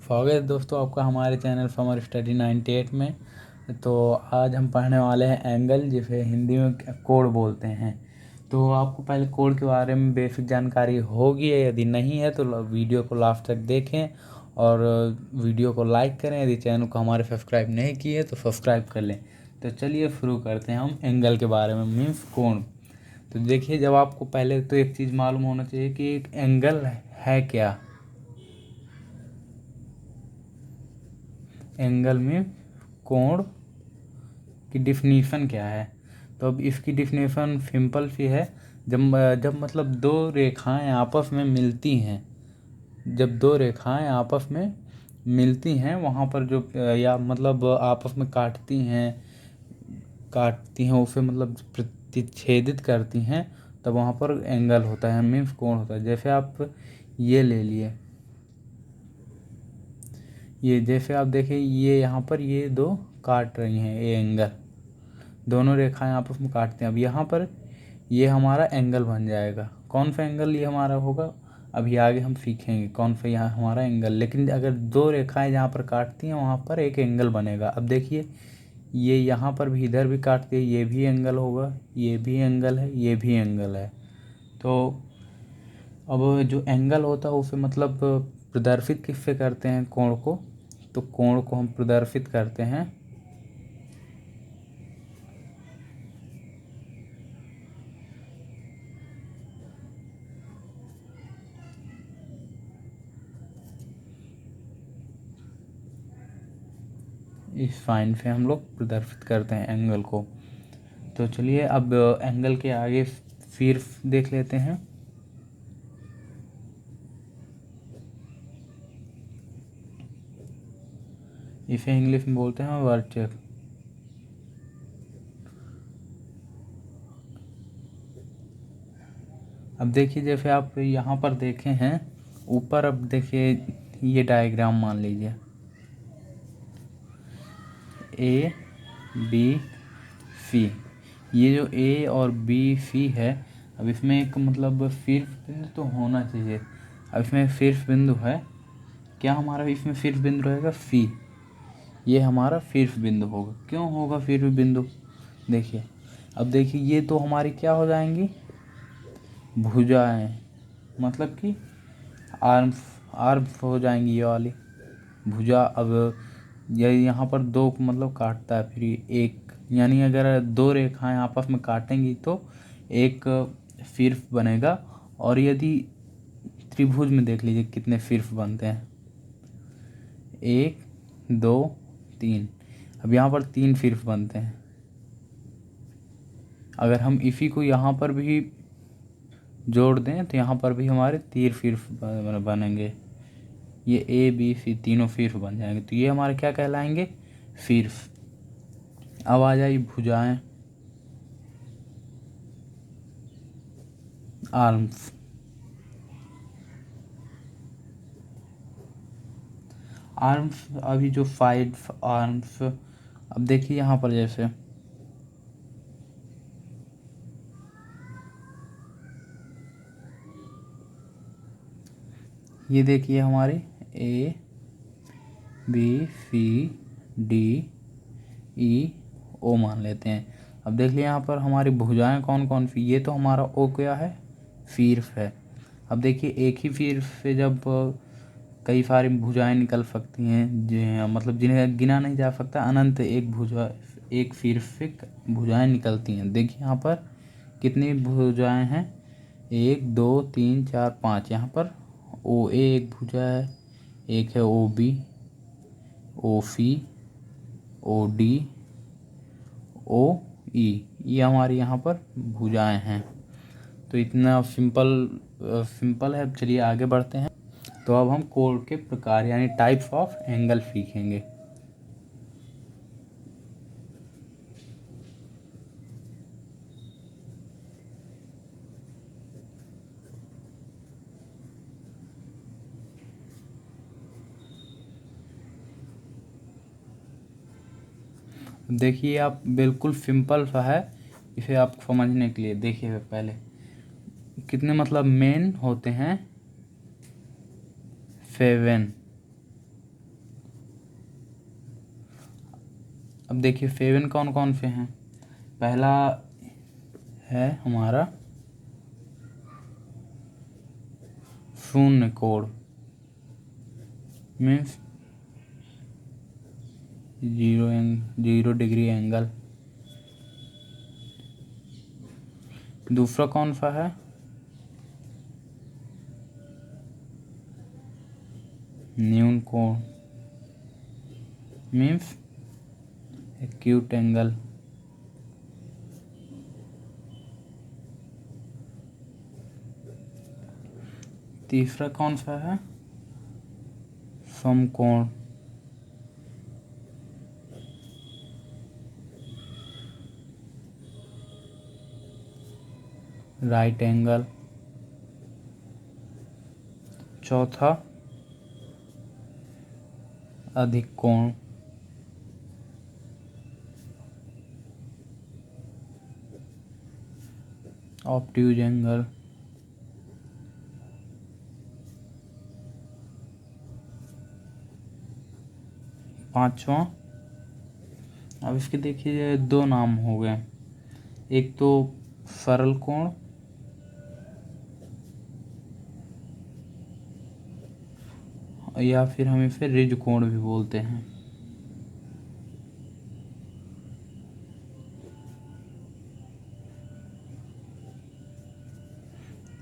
स्वागत है दोस्तों आपका हमारे चैनल समर स्टडी 98 में। तो आज हम पढ़ने वाले हैं एंगल, जिसे हिंदी में कोण बोलते हैं। तो आपको पहले कोण के बारे में बेसिक जानकारी होगी, यदि नहीं है तो वीडियो को लास्ट तक देखें और वीडियो को लाइक करें। यदि चैनल को हमारे सब्सक्राइब नहीं किए तो सब्सक्राइब कर लें। तो चलिए शुरू करते हैं हम एंगल के बारे में, मीन्स कोण। तो देखिए, जब आपको पहले तो एक चीज़ मालूम होना चाहिए कि एक एंगल है क्या। एंगल में कोण की डिफिनीशन क्या है। तो अब इसकी डिफिनीशन सिंपल सी है। जब मतलब दो रेखाएं आपस में मिलती हैं, जब दो रेखाएं आपस में मिलती हैं वहाँ पर जो या मतलब आपस में काटती हैं उसे मतलब प्रतिच्छेदित करती हैं, तब वहाँ पर एंगल होता है, मीन्स कोण होता है। जैसे आप ये ले लिए, ये जैसे आप देखिए, ये यहाँ पर ये दो काट रही हैं, ये एंगल, दोनों रेखाएं आपस में काटते हैं। अब यहाँ पर ये हमारा एंगल बन जाएगा। कौन सा एंगल ये हमारा होगा, अभी आगे हम सीखेंगे कौन सा यहाँ हमारा एंगल। लेकिन अगर दो रेखाएं जहाँ पर काटती हैं वहाँ पर एक एंगल बनेगा। अब देखिए, ये यहाँ पर भी इधर भी काटती है, ये भी एंगल होगा, ये भी एंगल है, ये भी एंगल है। तो अब जो एंगल होता है उसे मतलब प्रदर्शित किससे करते हैं, कोण को। तो कोण को हम प्रदर्शित करते हैं इस साइन से, हम लोग प्रदर्शित करते हैं एंगल को। तो चलिए अब एंगल के आगे फिर देख लेते हैं। इसे इंग्लिश में बोलते हैं वर्टेक्स। अब देखिए, जैसे आप यहाँ पर देखे हैं ऊपर, अब देखिए ये डायग्राम मान लीजिए, ए बी सी। ये जो ए और बी सी है, अब इसमें एक मतलब शीर्ष बिंदु तो होना चाहिए। अब इसमें शीर्ष बिंदु है क्या हमारा, इसमें शीर्ष बिंदु रहेगा सी। ये हमारा शीर्ष बिंदु होगा। क्यों होगा शीर्ष बिंदु, देखिए। अब देखिए, ये तो हमारी क्या हो जाएंगी, भुजाएं, मतलब कि आर्म्स आर्म्स हो जाएंगी ये वाली भुजा। अब ये यहाँ पर दो मतलब काटता है, फिर एक, यानी अगर दो रेखाएं आपस में काटेंगी तो एक शीर्ष बनेगा। और यदि त्रिभुज में देख लीजिए कितने शीर्ष बनते हैं, 1 2 3। अब यहाँ पर 3 शीर्ष बनते हैं। अगर हम इसी को यहाँ पर भी जोड़ दें तो यहाँ पर भी हमारे 3 शीर्ष बनेंगे। ये ए बी सी तीनों शीर्ष बन जाएंगे। तो ये हमारे क्या कहलाएंगे, शीर्ष। अब आ जाइए भुजाएं, आर्म्स। आर्म्स, अभी जो 5 आर्म्स, अब देखिए यहाँ पर जैसे ये देखिए हमारे A B C D E ओ मान लेते हैं। अब देख लिया यहाँ पर हमारी भुजाएं कौन कौन सी, ये तो हमारा ओ क्या है, शीर्ष है। अब देखिए, एक ही शीर्ष से जब कई सारी भुजाएं निकल सकती हैं, मतलब जिन्हें गिना नहीं जा सकता, अनंत एक शीर्ष से भुजाएं निकलती हैं। देखिए यहाँ पर कितनी भुजाएं हैं, 1 2 3 4 5। यहाँ पर ओ ए एक भुजा है, एक है ओ बी, ओ सी, ओ डी, ओ ई, ये हमारी यहाँ पर भुजाएं हैं। तो इतना सिंपल है। अब चलिए आगे बढ़ते हैं। तो अब हम कोण के प्रकार यानी टाइप्स ऑफ एंगल सीखेंगे। देखिए, आप बिल्कुल सिंपल सा है, इसे आप समझने के लिए देखिए पहले कितने मतलब मेन होते हैं, 7। अब देखिए फेवन कौन कौन से हैं। पहला है हमारा शून्य कोण, मीन्स 0 डिग्री एंगल। दूसरा कौन सा है, न्यून कोण, मीन्स एक्यूट एंगल। तीसरा कौन सा है, समकोण। Right angle. चौथा अधिक कोण। Obtuse angle. पांचवा, अब इसके देखिए दो नाम हो गए, एक तो सरल कोण या फिर हम इसे रिज कोण भी बोलते हैं।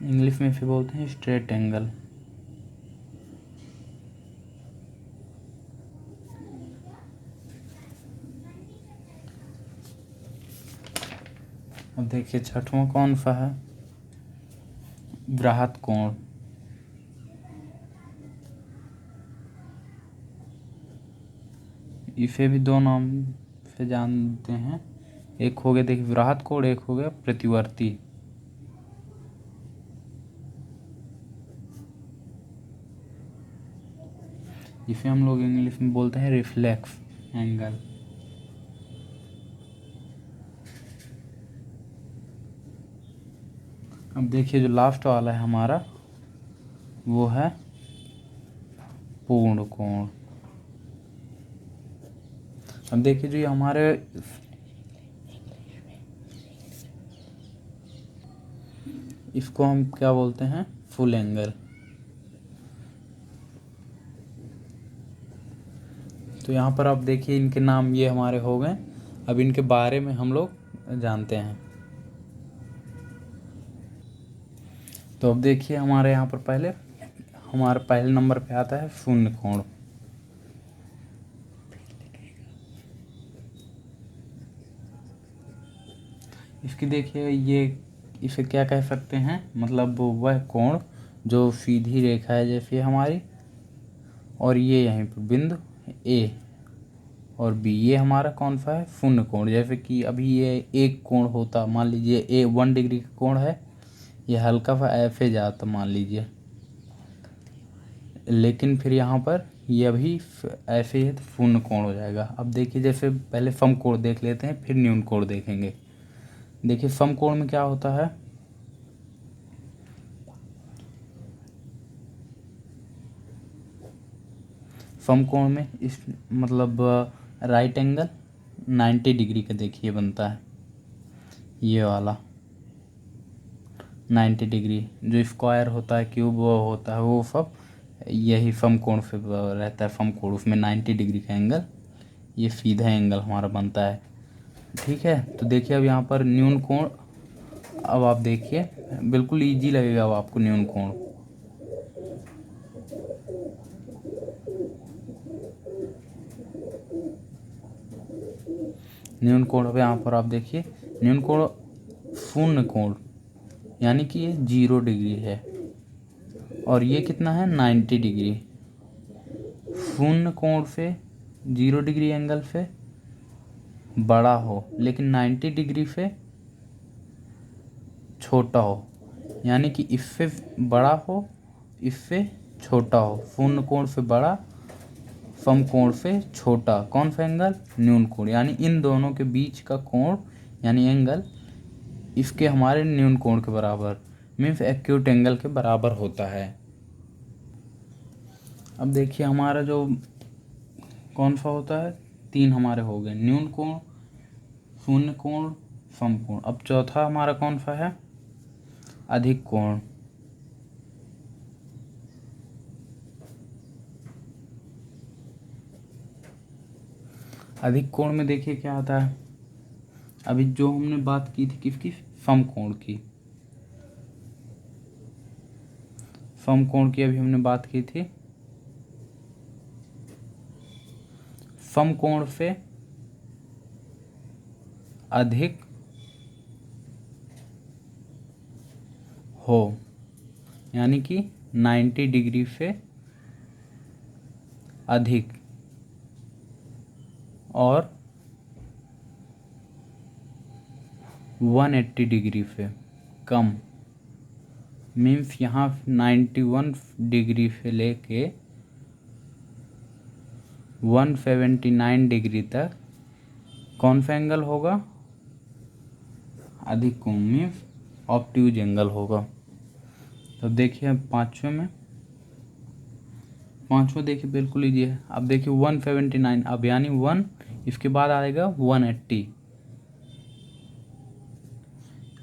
इंग्लिश में इसे बोलते हैं स्ट्रेट एंगल। अब देखिए छठवां कौन सा है, वृहत कोण। इसे भी दो नाम से जानते हैं, एक हो गया देखिए वृहत कोण, एक हो गया प्रतिवर्ती। इसे हम लोग इंग्लिश में बोलते हैं रिफ्लेक्स एंगल। अब देखिए जो लास्ट वाला है हमारा, वो है पूर्ण कोण। अब देखिए जो ये हमारे इसको हम क्या बोलते हैं, फुल एंगल। तो यहाँ पर आप देखिए इनके नाम ये हमारे हो गए। अब इनके बारे में हम लोग जानते हैं। तो अब देखिए हमारे यहाँ पर हमारे पहले नंबर पे आता है शून्य कोण। इसकी देखिए ये इसे क्या कह सकते हैं, मतलब वह कोण जो सीधी रेखा है जैसे हमारी, और ये यहीं पर बिंदु ए और बी, ये हमारा कौन सा है, शून्य कोण। जैसे कि अभी ये एक कोण होता, मान लीजिए ए 1 डिग्री का कोण है, ये हल्का सा ऐसे जाता मान लीजिए, लेकिन फिर यहाँ पर ये अभी ऐसे ही है तो शून्य कोण हो जाएगा। अब देखिए जैसे पहले समकोण देख लेते हैं, फिर न्यून कोण देखेंगे। देखिए समकोण में क्या होता है, समकोण में इस मतलब राइट एंगल 90 डिग्री का देखिए बनता है, ये वाला 90 डिग्री। जो स्क्वायर होता है, क्यूब वो होता है, वो सब यही समकोण से रहता है। समकोण उसमें 90 डिग्री का एंगल, ये सीधा एंगल हमारा बनता है। ठीक है, तो देखिए अब यहाँ पर न्यून कोण, अब आप देखिए बिल्कुल इजी लगेगा अब आपको न्यून कोण। न्यून कोण अब यहाँ पर आप देखिए, न्यून कोण शून्य कोण, यानी कि ये 0 डिग्री है, और ये कितना है 90 डिग्री। शून्य कोण से 0 डिग्री एंगल से बड़ा हो, लेकिन 90 डिग्री से छोटा हो, यानी कि इससे बड़ा हो, इससे छोटा हो। शून्य कोण से बड़ा, समकोण से छोटा, कौन सा एंगल, न्यून कोण। यानी इन दोनों के बीच का कोण यानी एंगल इसके हमारे न्यून कोण के बराबर, मीन्स एक्यूट एंगल के बराबर होता है। अब देखिए हमारा जो कौन सा होता है, तीन हमारे हो गए, न्यून कोण, शून्य कोण, समकोण। अब चौथा हमारा कौन सा है, अधिक कोण। अधिक कोण में देखिए क्या आता है, अभी जो हमने बात की थी किसकी, समकोण की, समकोण की अभी हमने बात की थी। समकोण से अधिक हो, यानी कि 90 डिग्री से अधिक और 180 डिग्री से कम, मीन्स यहाँ 91 डिग्री से लेके 179 डिग्री तक कौन सा एंगल होगा, अधिक कोण, मीन्स ऑब्ट्यूज एंगल होगा। तो देखिए अब पाँचवें देखिए बिल्कुल ईजी है। अब देखिए 179, अब यानी 1 इसके बाद आएगा 180।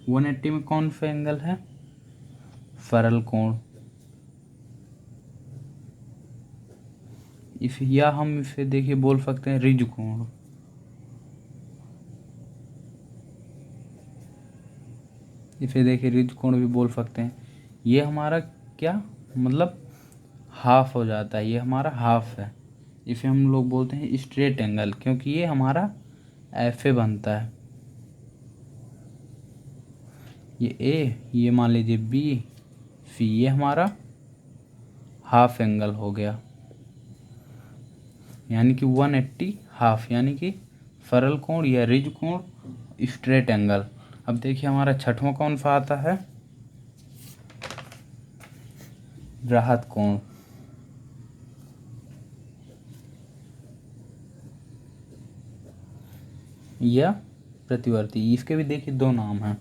180 में कौन सा एंगल है, सरल कोण। या हम इसे देखिए बोल सकते हैं रिज कोण। इसे देखिए रिज कोण भी बोल सकते हैं। ये हमारा क्या मतलब हाफ हो जाता है, ये हमारा हाफ है। इसे हम लोग बोलते हैं स्ट्रेट एंगल, क्योंकि ये हमारा ऐसे बनता है। ये ए, ये मान लीजिए बी, सी, ये हमारा हाफ एंगल हो गया, यानी कि 180 हाफ, यानी कि सरल कोण या रिज कोण, स्ट्रेट एंगल। अब देखिए हमारा छठवां कौन सा आता है, वृहत कोण या प्रतिवर्ती। इसके भी देखिए दो नाम हैं,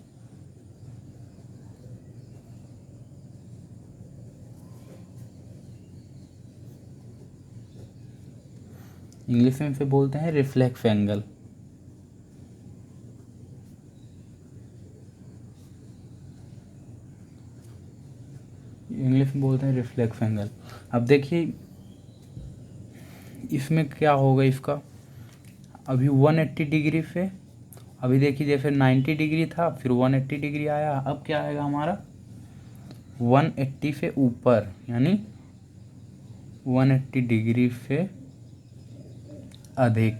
इंग्लिश में इसे बोलते हैं रिफ्लेक्स एंगल। इंग्लिश में बोलते हैं रिफ्लेक्स एंगल। अब देखिए इसमें क्या होगा, इसका अभी 180 डिग्री से, अभी देखिए जैसे 90 डिग्री था, फिर 180 डिग्री आया, अब क्या आएगा हमारा 180 से ऊपर, यानी 180 डिग्री से अधिक।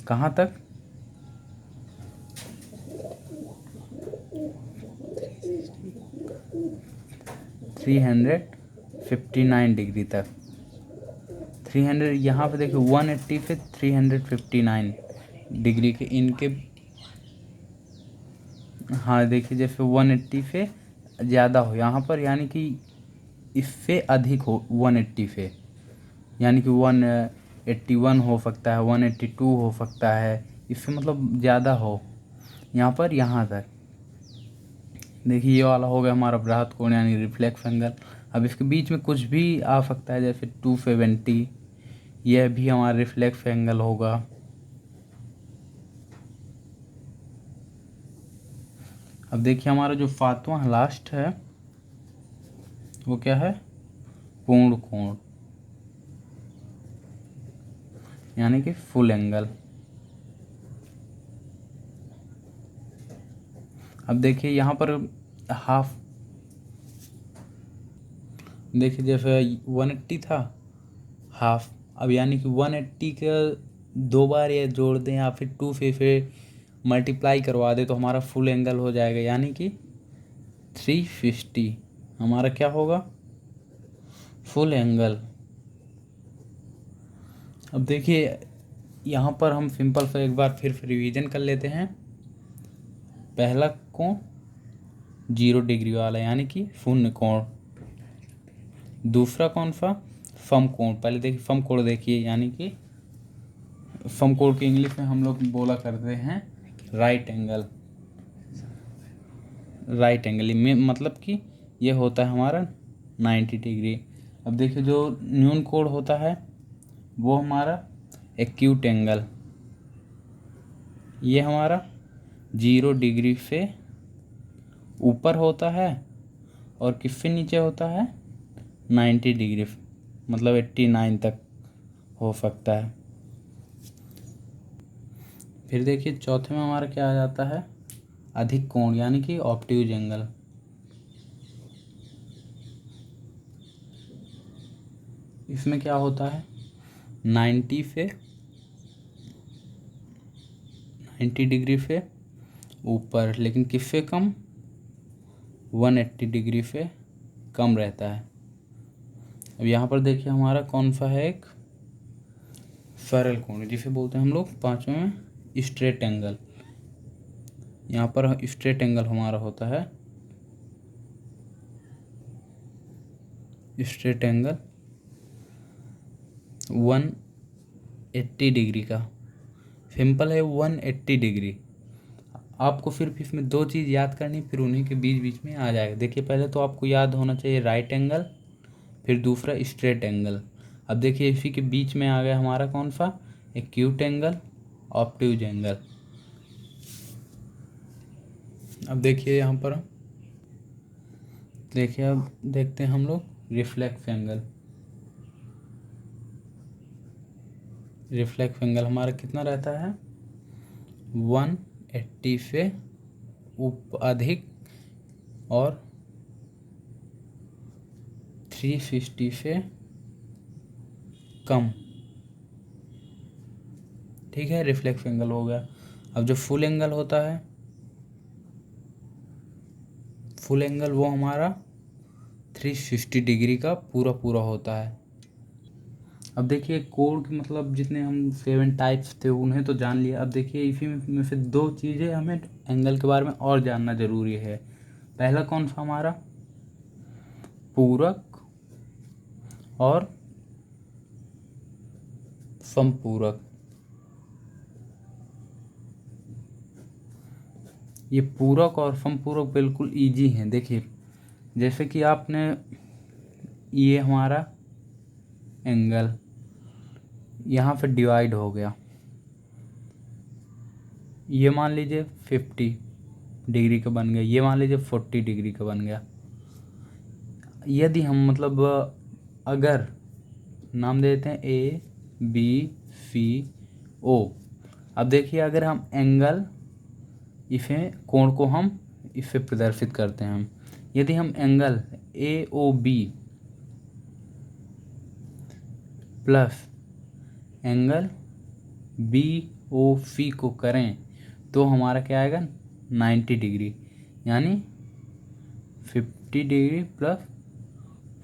कहाँ तक, 359 डिग्री तक। 300 यहाँ पे देखिए 180 से 359 डिग्री के इनके, हाँ देखिए जैसे 180 से ज़्यादा हो यहाँ पर, यानी कि इससे अधिक हो 180 से, यानी कि 181 हो सकता है, 182 हो सकता है, इससे मतलब ज़्यादा हो यहाँ पर, यहाँ तक। देखिए ये वाला हो गया हमारा वृहत कोण यानी रिफ्लेक्स एंगल। अब इसके बीच में कुछ भी आ सकता है, जैसे 270, यह भी हमारा रिफ्लेक्स एंगल होगा। अब देखिए हमारा जो सातवां लास्ट है वो क्या है, पूर्ण कोण, यानी कि फुल एंगल। अब देखिए यहाँ पर हाफ, देखिए जैसे 180 था हाफ, अब यानी कि 180 का दो बार ये जोड़ दें या फिर 2 से फिर मल्टीप्लाई करवा दें तो हमारा फुल एंगल हो जाएगा, यानी कि 360 हमारा क्या होगा, फुल एंगल। अब देखिए यहाँ पर हम सिंपल सा एक बार फिर रिवीजन कर लेते हैं। पहला कोण 0 डिग्री वाला, यानी कि शून्य कोण। दूसरा कौन सा, समकोण। पहले देखिए समकोण देखिए, यानी कि समकोण के इंग्लिश में हम लोग बोला करते हैं राइट एंगल। राइट एंगल में मतलब कि ये होता है हमारा 90 डिग्री। अब देखिए जो न्यून कोण होता है वो हमारा एक्यूट एंगल। ये हमारा 0 डिग्री से ऊपर होता है और किससे नीचे होता है 90 डिग्री, मतलब 89 तक हो सकता है। फिर देखिए चौथे में हमारा क्या आ जाता है अधिक कोण, यानी कि ऑब्ट्यूज एंगल। इसमें क्या होता है 90 डिग्री से ऊपर, लेकिन किससे कम 180 डिग्री से कम रहता है। अब यहाँ पर देखिए हमारा कौन सा है एक सरल कोण, जिसे बोलते हैं हम लोग पांचवें में स्ट्रेट एंगल। यहाँ पर स्ट्रेट एंगल हमारा होता है स्ट्रेट एंगल 180 डिग्री का। सिंपल है 180 डिग्री। आपको सिर्फ इसमें दो चीज़ याद करनी, फिर उन्हीं के बीच बीच में आ जाएगा। देखिए पहले तो आपको याद होना चाहिए राइट एंगल, फिर दूसरा स्ट्रेट एंगल। अब देखिए इसी के बीच में आ गया हमारा कौन सा एक्यूट एंगल, ऑब्ट्यूज एंगल। अब देखिए यहाँ पर देखिए, अब देखते हैं हम लोग रिफ्लेक्स एंगल। रिफ्लेक्स एंगल हमारा कितना रहता है 180 से अधिक और 360 से कम। ठीक है, रिफ्लेक्स एंगल हो गया। अब जो फुल एंगल होता है, फुल एंगल वो हमारा 360 डिग्री का पूरा पूरा होता है। अब देखिए कोण के मतलब जितने हम 7 टाइप्स थे उन्हें तो जान लिया। अब देखिए इसी में से दो चीज़ें हमें एंगल के बारे में और जानना जरूरी है। पहला कौन सा हमारा पूरक और समपूरक। ये पूरक और समपूरक बिल्कुल इजी हैं। देखिए जैसे कि आपने ये हमारा एंगल यहाँ पे डिवाइड हो गया, ये मान लीजिए 50 डिग्री का बन गया, ये मान लीजिए 40 डिग्री का बन गया। यदि हम मतलब अगर नाम दे देते हैं ए बी सी ओ। अब देखिए अगर हम एंगल इसे कोण को हम इससे प्रदर्शित करते हैं, यदि हम angle A O B plus angle B O C को करें तो हमारा क्या आएगा 90 डिग्री, यानी 50 degree plus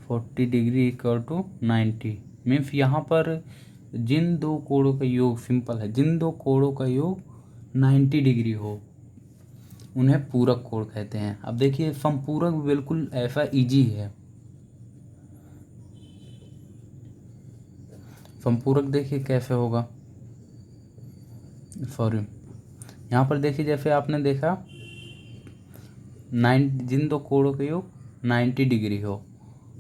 40 degree equal to 90। Means यहाँ पर जिन दो कोणों का योग, सिंपल है, जिन दो कोणों का योग 90 डिग्री हो उन्हें पूरक कोण कहते हैं। अब देखिए समपूरक बिल्कुल ऐसा इजी है। समपूरक देखिए कैसे होगा, सॉरी यहाँ पर देखिए जैसे आपने देखा जिन दो कोणों का योग 90 डिग्री हो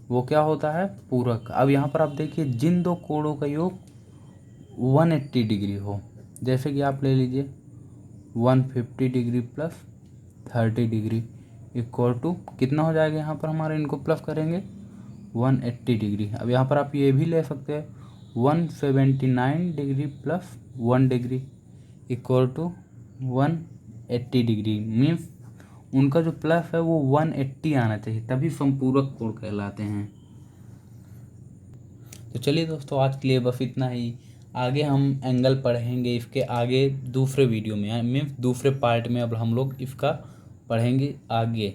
वो क्या होता है पूरक। अब यहाँ पर आप देखिए जिन दो कोणों का योग 180 डिग्री हो, जैसे कि आप ले लीजिए 150 degree plus 30 degree equal to कितना हो जाएगा, यहाँ पर हमारे इनको प्लस करेंगे 180 डिग्री। अब यहाँ पर आप ये भी ले सकते हैं 179 degree plus 1 degree equal to 180 degree. Means उनका जो प्लस है वो 180 आना चाहिए, तभी समपूरक कोण कहलाते हैं। तो चलिए दोस्तों आज के लिए बस इतना ही। आगे हम एंगल पढ़ेंगे इसके आगे दूसरे वीडियो में, मीन्स दूसरे पार्ट में। अब हम लोग इसका पढ़ेंगे आगे।